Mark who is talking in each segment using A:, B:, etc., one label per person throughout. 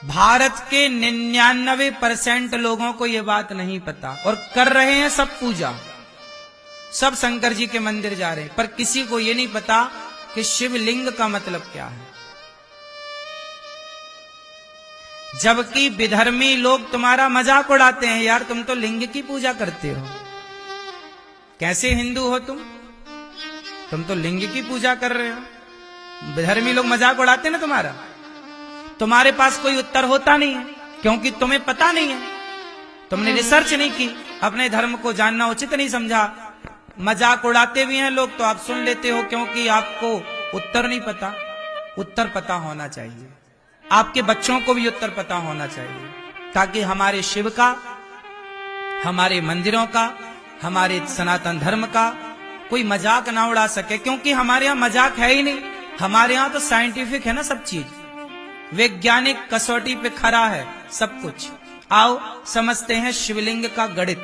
A: भारत के 99% लोगों को यह बात नहीं पता और कर रहे हैं सब पूजा, सब शंकर जी के मंदिर जा रहे हैं, पर किसी को यह नहीं पता कि शिवलिंग का मतलब क्या है। जबकि विधर्मी लोग तुम्हारा मजाक उड़ाते हैं, यार तुम तो लिंग की पूजा करते हो, कैसे हिंदू हो तुम तो लिंग की पूजा कर रहे हो। विधर्मी लोग मजाक उड़ाते ना तुम्हारा, तुम्हारे पास कोई उत्तर होता नहीं है क्योंकि तुम्हें पता नहीं है, तुमने रिसर्च नहीं की, अपने धर्म को जानना उचित नहीं समझा। मजाक उड़ाते भी हैं लोग तो आप सुन लेते हो क्योंकि आपको उत्तर नहीं पता। उत्तर पता होना चाहिए, आपके बच्चों को भी उत्तर पता होना चाहिए, ताकि हमारे शिव का, हमारे मंदिरों का, हमारे सनातन धर्म का कोई मजाक ना उड़ा सके। क्योंकि हमारे यहां मजाक है ही नहीं, हमारे यहां तो साइंटिफिक है ना, सब चीज वैज्ञानिक कसौटी पे खरा है सब कुछ। आओ समझते हैं शिवलिंग का गणित,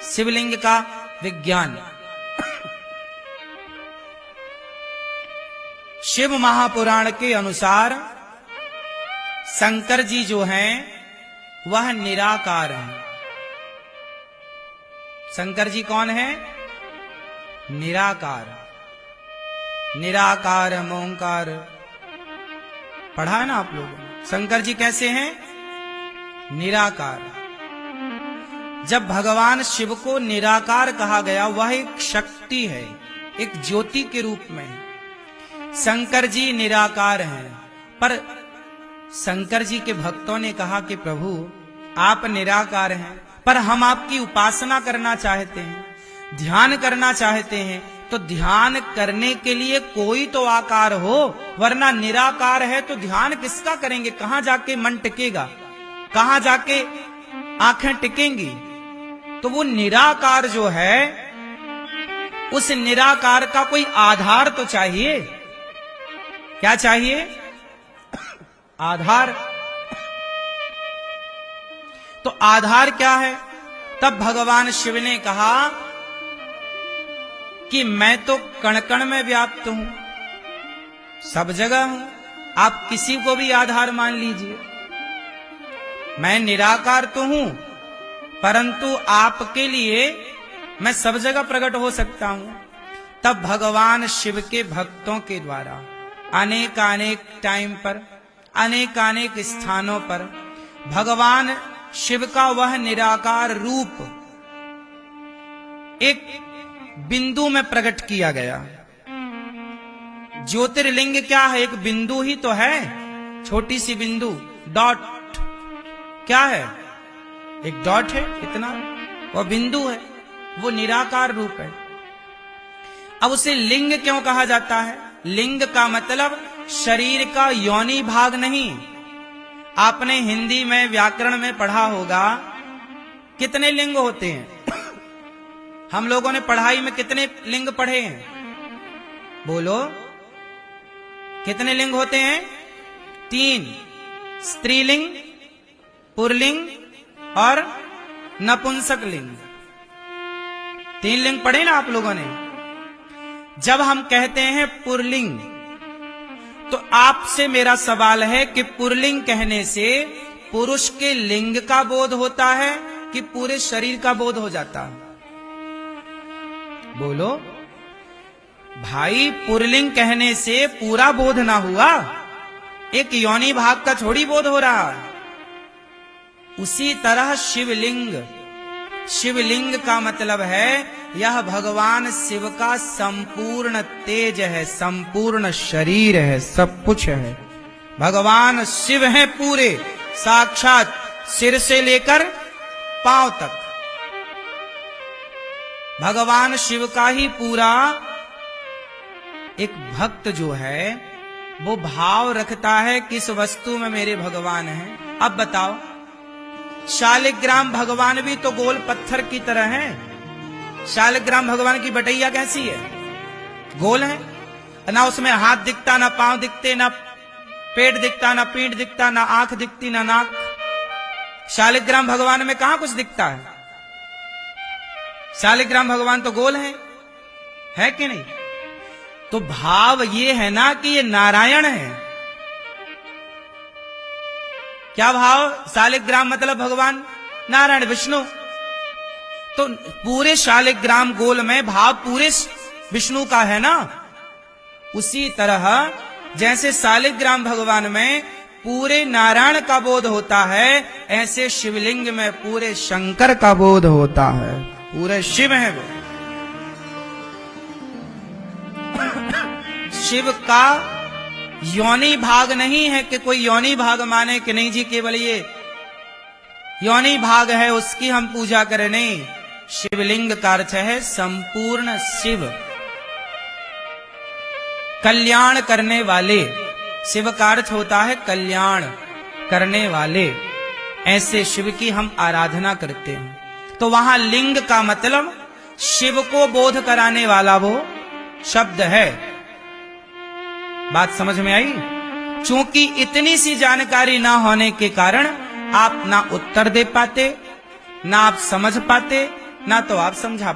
A: शिवलिंग का विज्ञान। शिव महापुराण के अनुसार शंकर जी जो हैं वह निराकार हैं। शंकर जी कौन है? निराकार। निराकार ओंकार पढ़ा है ना आप लोगों ने। शंकर जी कैसे हैं? निराकार। जब भगवान शिव को निराकार कहा गया, वह एक शक्ति है, एक ज्योति के रूप में है। शंकर जी निराकार हैं, पर शंकर जी के भक्तों ने कहा कि प्रभु आप निराकार हैं, पर हम आपकी उपासना करना चाहते हैं, ध्यान करना चाहते हैं, तो ध्यान करने के लिए कोई तो आकार हो, वरना निराकार है तो ध्यान किसका करेंगे? कहां जाके मन टिकेगा, कहां जाके आंखें टिकेंगी? तो वो निराकार जो है, उस निराकार का कोई आधार तो चाहिए। क्या चाहिए? आधार। तो आधार क्या है? तब भगवान शिव ने कहा कि मैं तो कण कण में व्याप्त हूं, सब जगह हूं, आप किसी को भी आधार मान लीजिए। मैं निराकार तो हूं, परंतु आपके लिए मैं सब जगह प्रकट हो सकता हूं। तब भगवान शिव के भक्तों के द्वारा अनेक टाइम पर, अनेक स्थानों पर भगवान शिव का वह निराकार रूप एक बिंदु में प्रकट किया गया। ज्योतिर्लिंग क्या है? एक बिंदु ही तो है, छोटी सी बिंदु, डॉट। क्या है? एक डॉट है, इतना वो बिंदु है, वो निराकार रूप है। अब उसे लिंग क्यों कहा जाता है? लिंग का मतलब शरीर का योनि भाग नहीं। आपने हिंदी में व्याकरण में पढ़ा होगा कितने लिंग होते हैं। हम लोगों ने पढ़ाई में कितने लिंग पढ़े हैं? बोलो, कितने लिंग होते हैं? 3, स्त्रीलिंग, पुरलिंग और नपुंसक लिंग। 3 लिंग पढ़े ना आप लोगों ने। जब हम कहते हैं पुरलिंग, तो आपसे मेरा सवाल है कि पुरलिंग कहने से पुरुष के लिंग का बोध होता है कि पूरे शरीर का बोध हो जाता है? बोलो भाई, पुरलिंग कहने से पूरा बोध ना हुआ, एक योनि भाग का थोड़ी बोध हो रहा है। उसी तरह शिवलिंग, शिवलिंग का मतलब है यह भगवान शिव का संपूर्ण तेज है, संपूर्ण शरीर है, सब कुछ है। भगवान शिव हैं पूरे, साक्षात सिर से लेकर पांव तक। भगवान शिव का ही पूरा एक भक्त जो है वो भाव रखता है किस वस्तु में मेरे भगवान हैं। अब बताओ, शालिग्राम भगवान भी तो गोल पत्थर की तरह हैं। शालिग्राम भगवान की बटैया कैसी है? गोल है ना, उसमें हाथ दिखता, ना पांव दिखते, ना पेट दिखता, ना पीठ दिखता, ना आंख दिखती, ना नाक। शालिग्राम भगवान में कहां कुछ दिखता है? शालिग्राम भगवान तो गोल है कि नहीं? तो भाव ये है ना कि ये नारायण है। क्या भाव? शालिग्राम मतलब भगवान नारायण विष्णु। तो पूरे शालिग्राम गोल में भाव पूरे विष्णु का है ना। उसी तरह जैसे शालिग्राम भगवान में पूरे नारायण का बोध होता है, ऐसे शिवलिंग में पूरे शंकर का बोध होता है। पूरे शिव है वो। शिव का योनि भाग नहीं है कि कोई योनि भाग माने कि नहीं जी केवल ये योनि भाग है उसकी हम पूजा करें, नहीं। शिवलिंग का अर्थ है संपूर्ण शिव, कल्याण करने वाले। शिव का अर्थ होता है कल्याण करने वाले। ऐसे शिव की हम आराधना करते हैं। तो वहां लिंग का मतलब शिव को बोध कराने वाला वो शब्द है। बात समझ में आई? चूंकि इतनी सी जानकारी ना होने के कारण आप ना उत्तर दे पाते, ना आप समझ पाते, ना तो आप समझा